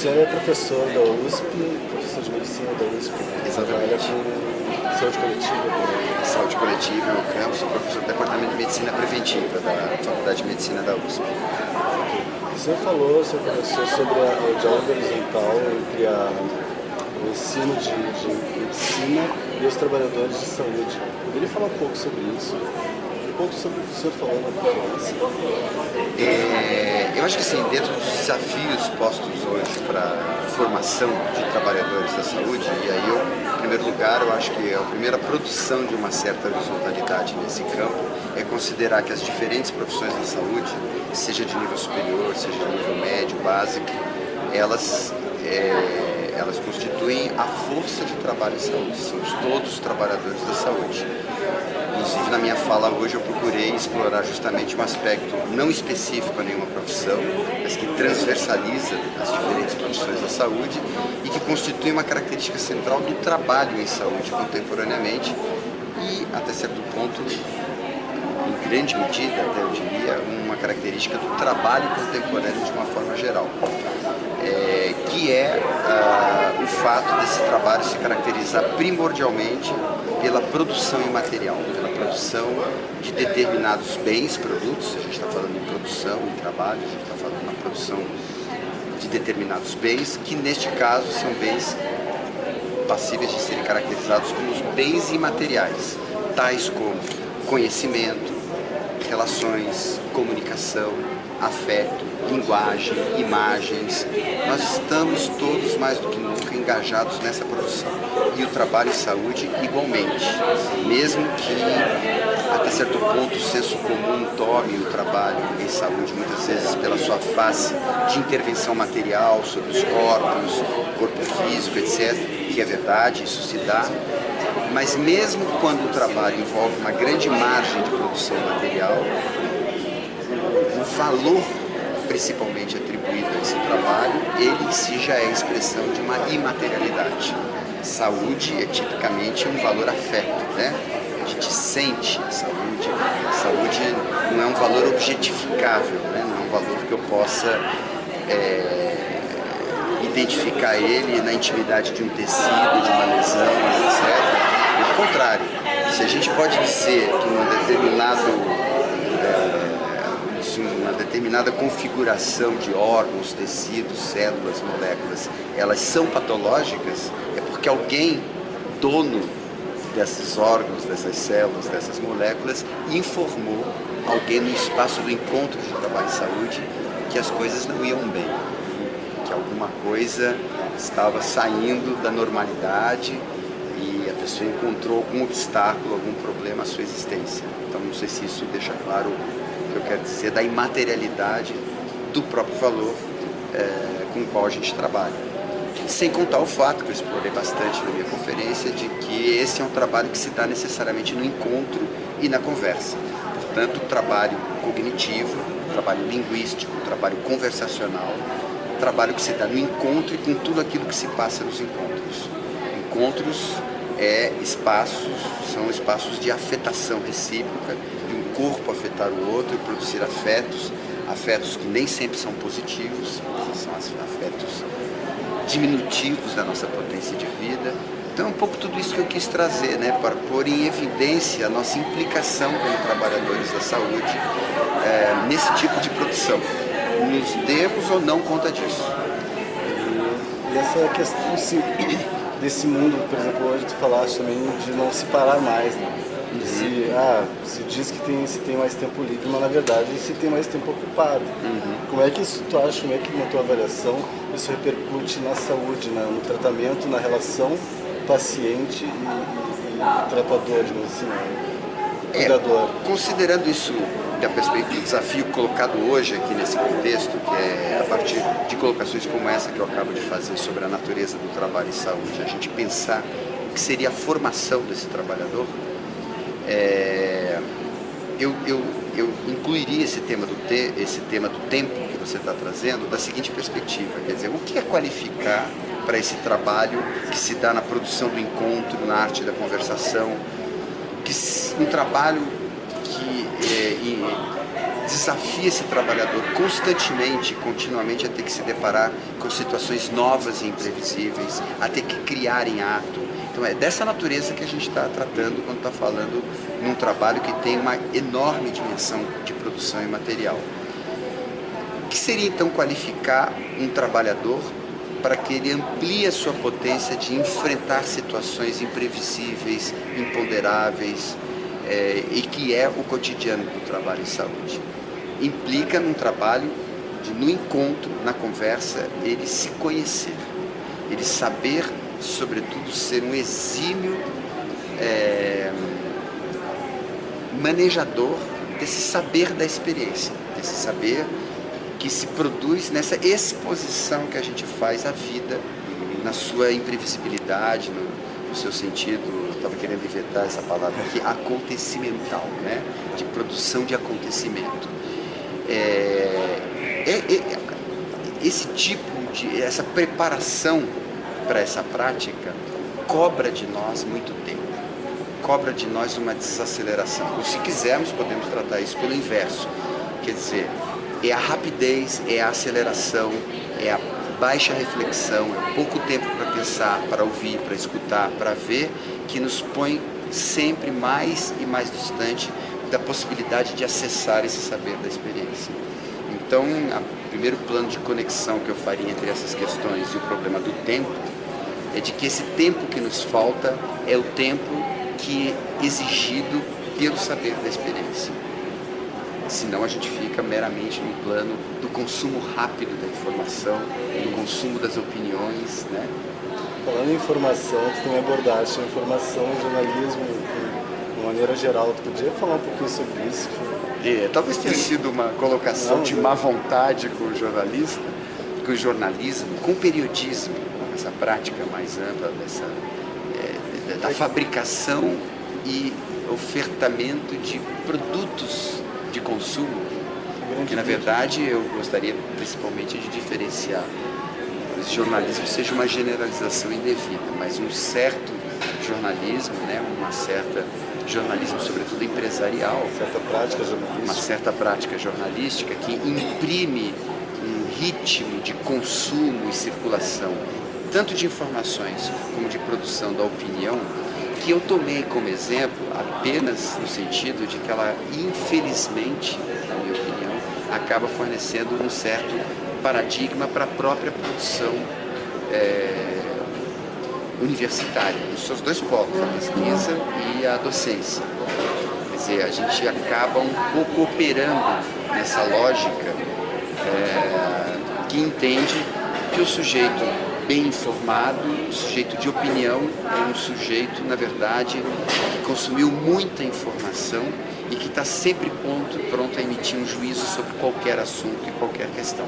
senhor é professor da USP, professor de medicina da USP. Exatamente. Trabalha com saúde coletiva também. Saúde coletiva no campo, sou professor do Departamento de Medicina Preventiva da Faculdade de Medicina da USP. O senhor falou, o senhor conversou sobre o diálogo horizontal entre o ensino de medicina e os trabalhadores de saúde. Poderia falar um pouco sobre isso? Um pouco sobre o que o senhor falou na conferência. Eu acho que assim, dentro dos desafios postos hoje para a formação de trabalhadores da saúde, e aí em primeiro lugar, eu acho que a primeira produção de uma certa horizontalidade nesse campo é considerar que as diferentes profissões da saúde, seja de nível superior, seja de nível médio, básico, elas constituem a força de trabalho em saúde, somos todos trabalhadores da saúde. Inclusive, na minha fala hoje, eu procurei explorar justamente um aspecto não específico a nenhuma profissão, mas que transversaliza as diferentes profissões da saúde e que constitui uma característica central do trabalho em saúde contemporaneamente e, até certo ponto, em grande medida, até eu diria, uma característica do trabalho contemporâneo de uma forma geral, que é o fato desse trabalho se caracterizar primordialmente pela produção imaterial, pela produção de determinados bens, produtos, a gente está falando em produção, em trabalho, a gente está falando na produção de determinados bens, que neste caso são bens passíveis de serem caracterizados como os bens imateriais, tais como conhecimento, relações, comunicação, afeto, linguagem, imagens. Nós estamos todos mais do que nunca engajados nessa produção. E o trabalho em saúde igualmente. Mesmo que até certo ponto o senso comum tome o trabalho em saúde muitas vezes pela sua face de intervenção material sobre os corpos, corpo físico, etc., que é verdade, isso se dá. Mas mesmo quando o trabalho envolve uma grande margem de produção material, o valor principalmente atribuído a esse trabalho, ele em si já é a expressão de uma imaterialidade. Saúde é tipicamente um valor afeto, né? A gente sente a saúde. A saúde não é um valor objetificável, né? Não é um valor que eu possa identificar ele na intimidade de um tecido, de uma lesão, etc. Pelo contrário, se a gente pode dizer que uma determinada configuração de órgãos, tecidos, células, moléculas, elas são patológicas, é porque alguém, dono desses órgãos, dessas células, dessas moléculas, informou alguém no espaço do encontro de trabalho em saúde que as coisas não iam bem, que alguma coisa estava saindo da normalidade e a pessoa encontrou algum obstáculo, algum problema à sua existência. Então não sei se isso deixa claro o que eu quero dizer da imaterialidade do próprio valor com o qual a gente trabalha. Sem contar o fato, que eu explorei bastante na minha conferência, de que esse é um trabalho que se dá necessariamente no encontro e na conversa. Portanto, trabalho cognitivo, trabalho linguístico, trabalho conversacional, trabalho que se dá no encontro e com tudo aquilo que se passa nos encontros. Encontros são espaços de afetação recíproca, de um corpo afetar o outro e produzir afetos que nem sempre são positivos, são afetos diminutivos da nossa potência de vida. Então é um pouco tudo isso que eu quis trazer, né, para pôr em evidência a nossa implicação como trabalhadores da saúde nesse tipo de produção. Nos demos ou não conta disso. E essa questão desse mundo, por exemplo, hoje tu falaste também de não se parar mais, né? Se diz que se tem mais tempo livre, mas na verdade se tem mais tempo ocupado. Como é que isso tu acha, como é que na tua avaliação isso repercute na saúde, no tratamento, na relação paciente e tratador, digamos assim, cuidador? Considerando isso da perspectiva do desafio colocado hoje aqui nesse contexto, que é a partir de colocações como essa que eu acabo de fazer sobre a natureza do trabalho em saúde, a gente pensar o que seria a formação desse trabalhador, eu incluiria esse tema do tempo que você está trazendo da seguinte perspectiva, quer dizer, o que é qualificar para esse trabalho que se dá na produção do encontro, na arte da conversação, um trabalho que desafia esse trabalhador constantemente, continuamente a ter que se deparar com situações novas e imprevisíveis, a ter que criar em ato. Então é dessa natureza que a gente está tratando quando está falando num trabalho que tem uma enorme dimensão de produção e material. O que seria então qualificar um trabalhador para que ele amplie a sua potência de enfrentar situações imprevisíveis, imponderáveis, e que é o cotidiano do trabalho em saúde? Implica num trabalho, no encontro, na conversa, ele se conhecer, ele saber, sobretudo, ser um exímio manejador desse saber da experiência, desse saber que se produz nessa exposição que a gente faz à vida, na sua imprevisibilidade, no seu sentido, estava querendo inventar essa palavra aqui, acontecimental, né? De produção de acontecimento. Esse tipo essa preparação para essa prática cobra de nós muito tempo, cobra de nós uma desaceleração. Ou, se quisermos, podemos tratar isso pelo inverso, quer dizer, é a rapidez, é a aceleração, é a baixa reflexão, é pouco tempo para pensar, para ouvir, para escutar, para ver, que nos põe sempre mais e mais distante da possibilidade de acessar esse saber da experiência. Então, o primeiro plano de conexão que eu faria entre essas questões e o problema do tempo é de que esse tempo que nos falta é o tempo que é exigido pelo saber da experiência. Senão a gente fica meramente no plano do consumo rápido da informação, do consumo das opiniões, né? Falando em informação, tu também abordaste a informação, o jornalismo, de uma maneira geral. Tu podia falar um pouquinho sobre isso? Talvez tenha sido uma colocação de má vontade com o jornalista, com o jornalismo, com o periodismo, essa prática mais ampla da fabricação e ofertamento de produtos de consumo, que na verdade eu gostaria principalmente de diferenciar. O jornalismo seja uma generalização indevida, mas um certo jornalismo, né, uma certa jornalismo sobretudo empresarial, uma certa prática jornalística que imprime um ritmo de consumo e circulação, tanto de informações como de produção da opinião, que eu tomei como exemplo apenas no sentido de que ela, infelizmente, na minha opinião, acaba fornecendo um certo paradigma para a própria produção universitária, nos seus dois polos, a pesquisa e a docência. Quer dizer, a gente acaba um pouco operando nessa lógica que entende que o sujeito bem informado, o sujeito de opinião, é um sujeito, na verdade, que consumiu muita informação e que está sempre pronto a emitir um juízo sobre qualquer assunto e qualquer questão.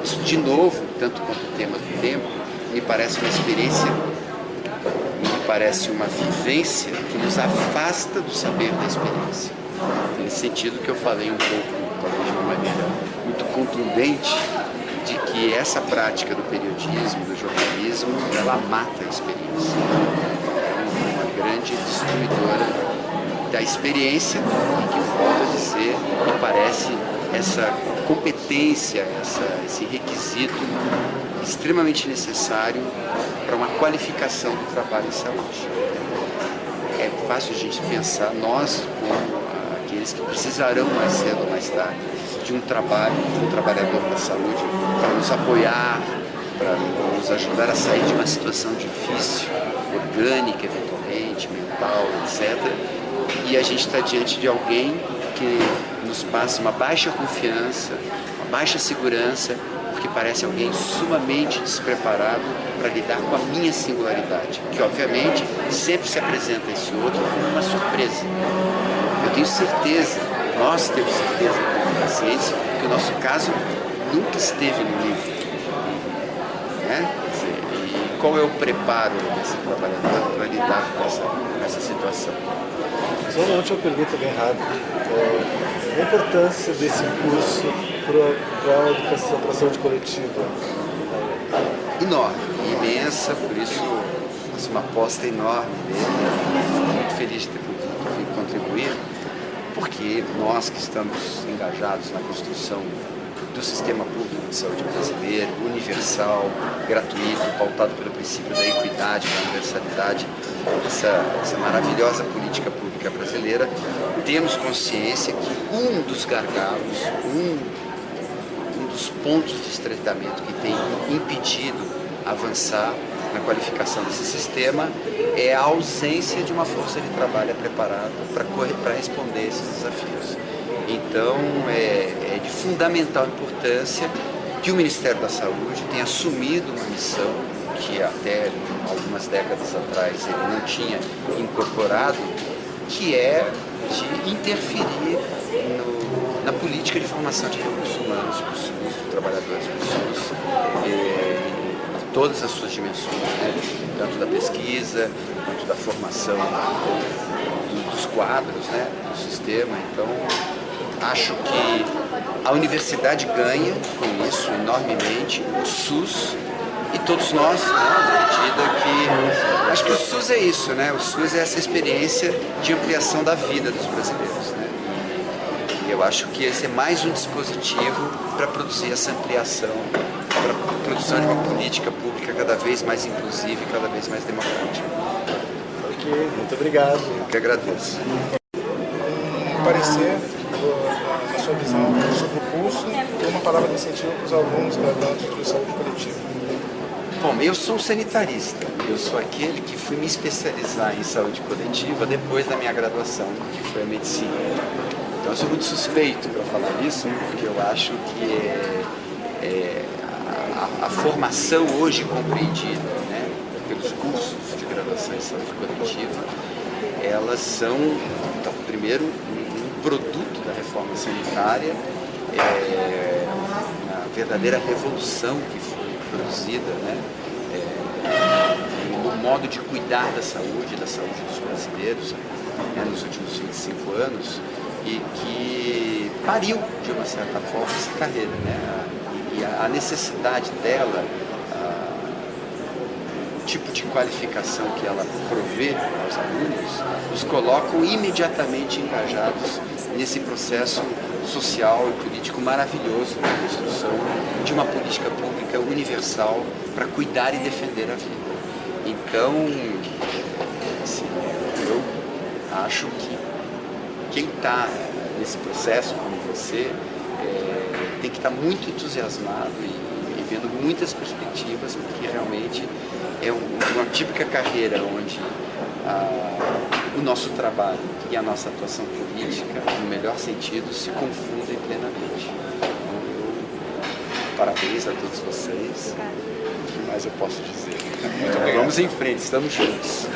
Isso, de novo, tanto quanto o tema do tempo, me parece uma experiência, me parece uma vivência que nos afasta do saber da experiência. Nesse sentido que eu falei um pouco, talvez de uma maneira muito contundente, de que essa prática do periodismo, do jornalismo, ela mata a experiência. É uma grande destruidora da experiência e que, volto a dizer, me parece essa competência, esse requisito extremamente necessário para uma qualificação do trabalho em saúde. É fácil a gente pensar, nós, como aqueles que precisarão mais cedo ou mais tarde de um trabalho, de um trabalhador da saúde, para nos apoiar, para nos ajudar a sair de uma situação difícil, orgânica, eventualmente, mental, etc. E a gente está diante de alguém que nos passa uma baixa confiança, uma baixa segurança, porque parece alguém sumamente despreparado para lidar com a minha singularidade, que obviamente sempre se apresenta a esse outro como uma surpresa. Eu tenho certeza, nós temos certeza como pacientes, que o nosso caso nunca esteve no livro. Né? E qual é o preparo desse trabalhador para lidar com essa situação? Só uma última pergunta bem rápida. A importância desse curso para a educação, para a saúde coletiva? Enorme, imensa, por isso uma aposta enorme nele. Fico muito feliz de ter podido contribuir, porque nós que estamos engajados na construção do sistema público de saúde brasileiro, universal, gratuito, pautado pelo princípio da equidade, da universalidade, essa maravilhosa política pública brasileira, temos consciência que um dos gargalos, um dos pontos de estreitamento que tem impedido avançar na qualificação desse sistema é a ausência de uma força de trabalho preparada para responder esses desafios. Então, é de fundamental importância que o Ministério da Saúde tenha assumido uma missão que até algumas décadas atrás ele não tinha incorporado, que é de interferir na política de formação de recursos humanos para o SUS, trabalhadores do SUS, em todas as suas dimensões, né? Tanto da pesquisa, quanto da formação dos quadros, né? Do sistema. Então, acho que a universidade ganha com isso enormemente, o SUS e todos nós, né, na medida que... Acho que o SUS é isso, né? O SUS é essa experiência de ampliação da vida dos brasileiros, né? E eu acho que esse é mais um dispositivo para produzir essa ampliação, para a produção de uma política pública cada vez mais inclusiva e cada vez mais democrática. Ok, muito obrigado. Eu que agradeço. Parecer, na sua visão, sobre o curso e uma palavra de incentivo para os alunos graduandos de saúde coletiva. Bom, eu sou um sanitarista, eu sou aquele que fui me especializar em saúde coletiva depois da minha graduação, que foi a medicina. Então eu sou muito suspeito para falar isso, porque eu acho que a formação hoje compreendida, né, pelos cursos de graduação em saúde coletiva, elas são, então, primeiro, um produto da reforma sanitária, uma verdadeira revolução que foi produzida, né, no modo de cuidar da saúde dos brasileiros, né, nos últimos 25 anos, e que pariu, de uma certa forma, essa carreira, né, e a necessidade dela, o tipo de qualificação que ela provê aos alunos, os colocam imediatamente engajados nesse processo social e político maravilhoso da construção de uma política pública universal para cuidar e defender a vida. Então, assim, eu acho que quem está nesse processo, como você, tem que estar muito entusiasmado e vendo muitas perspectivas, porque realmente é uma típica carreira onde o nosso trabalho e a nossa atuação política, no melhor sentido, se confundem plenamente. Então, parabéns a todos vocês. O que mais eu posso dizer? Muito obrigado. Vamos em frente, estamos juntos.